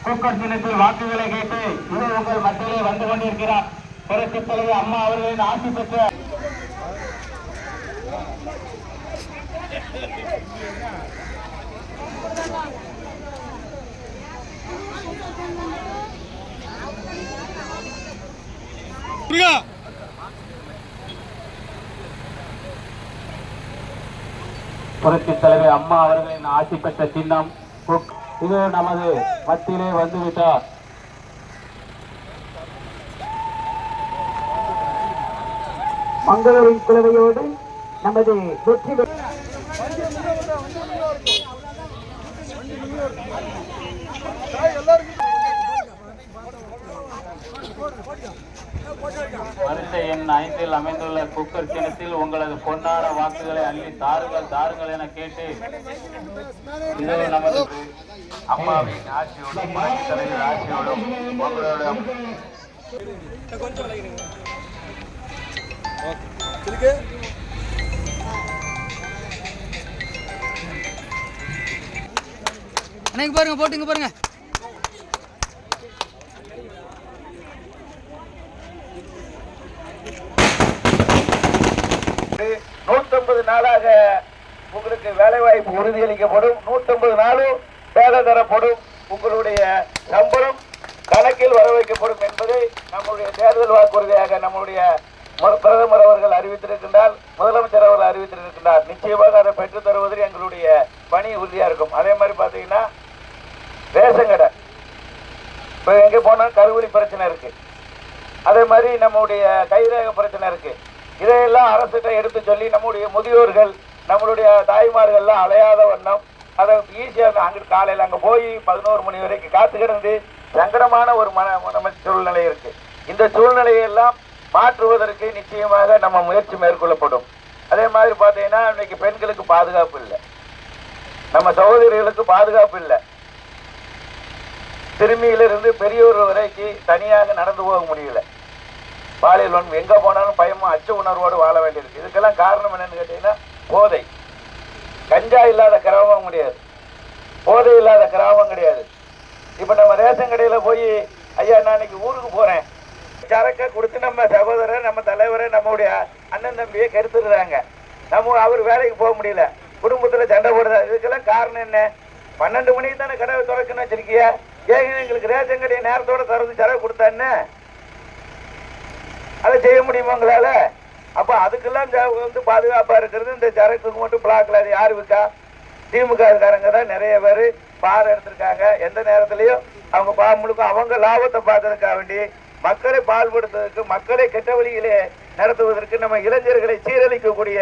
Booker சின்னத்தில் வாக்குகளை கேட்டு இது உங்கள் மத்தியிலே வந்து கொண்டிருக்கிறார் புரட்சித் தலைவர் அம்மா அவர்களின் ஆட்சி பெற்ற புரட்சித் தலைவர் அம்மா அவர்களின் ஆட்சி பெற்ற சின்னம் இது நமது மத்தியிலே வந்துவிட்டார். மங்களூரின் குழுவையோடு நமது வெற்றி வரிசை எண் 5 அமைந்துள்ள குக்கர் சின்னத்தில் உங்களது பொன்னான வாக்குகளை அள்ளி தாருங்கள் என கேட்டு இது நமது அம்மாவின் ஆட்சியோடும் புரட்சித் தலைவர் ஆட்சியோடும் உங்களோட பாருங்க போட்டுங்க பாருங்க. 150 நாளாக உங்களுக்கு வேலை வாய்ப்பு உறுதியளிக்கப்படும். 150 நாளும் வேலை தரப்படும். உங்களுடைய சம்பளம் கணக்கில் வர வைக்கப்படும் என்பதை நம்முடைய தேர்தல் வாக்குறுதியாக நம்முடைய பிரதமர் அவர்கள் அறிவித்திருக்கின்றார், முதலமைச்சர் அவர்கள் அறிவித்திருக்கின்றார். நிச்சயமாக அதை பெற்றுத் தருவதில் எங்களுடைய பணி உறுதியா இருக்கும். அதே மாதிரி பாத்தீங்கன்னா ரேஷன் கடை இப்ப எங்க போனா கருவூலி பிரச்சனை இருக்கு, அதே மாதிரி நம்முடைய கைரேக பிரச்சனை இருக்கு. இதையெல்லாம் அரசிட்ட எடுத்து சொல்லி நம்முடைய முதியோர்கள் நம்மளுடைய தாய்மார்கள்லாம் அலையாத வண்ணம் அதை ஈஸியாக அங்கிட்டு காலையில் அங்கே போய் 11 மணி வரைக்கும் காத்து கிடந்து சங்கடமான ஒரு நம்ம சூழ்நிலை இருக்கு. இந்த சூழ்நிலையெல்லாம் மாற்றுவதற்கு நிச்சயமாக நம்ம முயற்சி மேற்கொள்ளப்படும். அதே மாதிரி பார்த்தீங்கன்னா இன்னைக்கு பெண்களுக்கு பாதுகாப்பு இல்லை, நம்ம சகோதரிகளுக்கு பாதுகாப்பு இல்லை. சிறுமியிலிருந்து பெரியோர் வரைக்கும் தனியாக நடந்து போக முடியல. பாலியல் வன்மை எங்க போனாலும் பயமும் அச்ச உணர்வோடு வாழ வேண்டியிருக்கு. இதுக்கெல்லாம் காரணம் என்னன்னு கேட்டீங்கன்னா போதை. கஞ்சா இல்லாத கிராமம் கிடையாது, போதை இல்லாத கிராமம் கிடையாது. இப்ப நம்ம ரேஷன் கடையில போய் ஐயா நான் இன்னைக்கு ஊருக்கு போறேன் சரக்கை கொடுத்து நம்ம சகோதரர் நம்ம தலைவரை நம்முடைய அண்ணன் தம்பியை கெடுத்துடுறாங்க. நம்ம அவர் வேலைக்கு போக முடியல, குடும்பத்துல சண்டை போடுறாரு. இதுக்கெல்லாம் காரணம் என்ன? 12 மணிக்கு தானே கடை திறக்கணும் வச்சிருக்கியா, ஏங்க எங்களுக்கு ரேஷன் கடையை நேரத்தோட திறந்து சரக்கு கொடுத்தான்னு அதை செய்ய முடியுமா உங்களால? அப்ப அதுக்கெல்லாம் வந்து பாதுகாப்பா இருக்கிறது இந்த சரக்குக்கு மட்டும் பிளாக்ல அது யாரு விற்கா? திமுக காரங்க தான் நிறைய பேர் பார் எடுத்திருக்காங்க. எந்த நேரத்திலையும் அவங்க முழுக்க அவங்க லாபத்தை பார்க்கறதுக்காக வேண்டி மக்களை பால்படுத்துவதற்கு மக்களை கெட்ட வழியிலே நடத்துவதற்கு நம்ம இளைஞர்களை சீரழிக்கக்கூடிய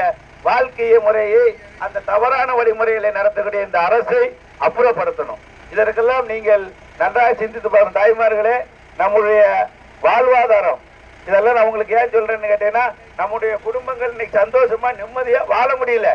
வாழ்க்கையை முறையை அந்த தவறான வழிமுறைகளை நடத்தக்கூடிய இந்த அரசை அப்புறப்படுத்தணும். இதற்கெல்லாம் நீங்கள் நன்றாக சிந்தித்து பாருங்க தாய்மார்களே. நம்முடைய வாழ்வாதாரம் இதெல்லாம் நான் உங்களுக்கு ஏன் சொல்றேன்னு கேட்டீங்கன்னா நம்முடைய குடும்பங்கள் இன்னைக்கு சந்தோஷமா நிம்மதியா வாழ முடியல.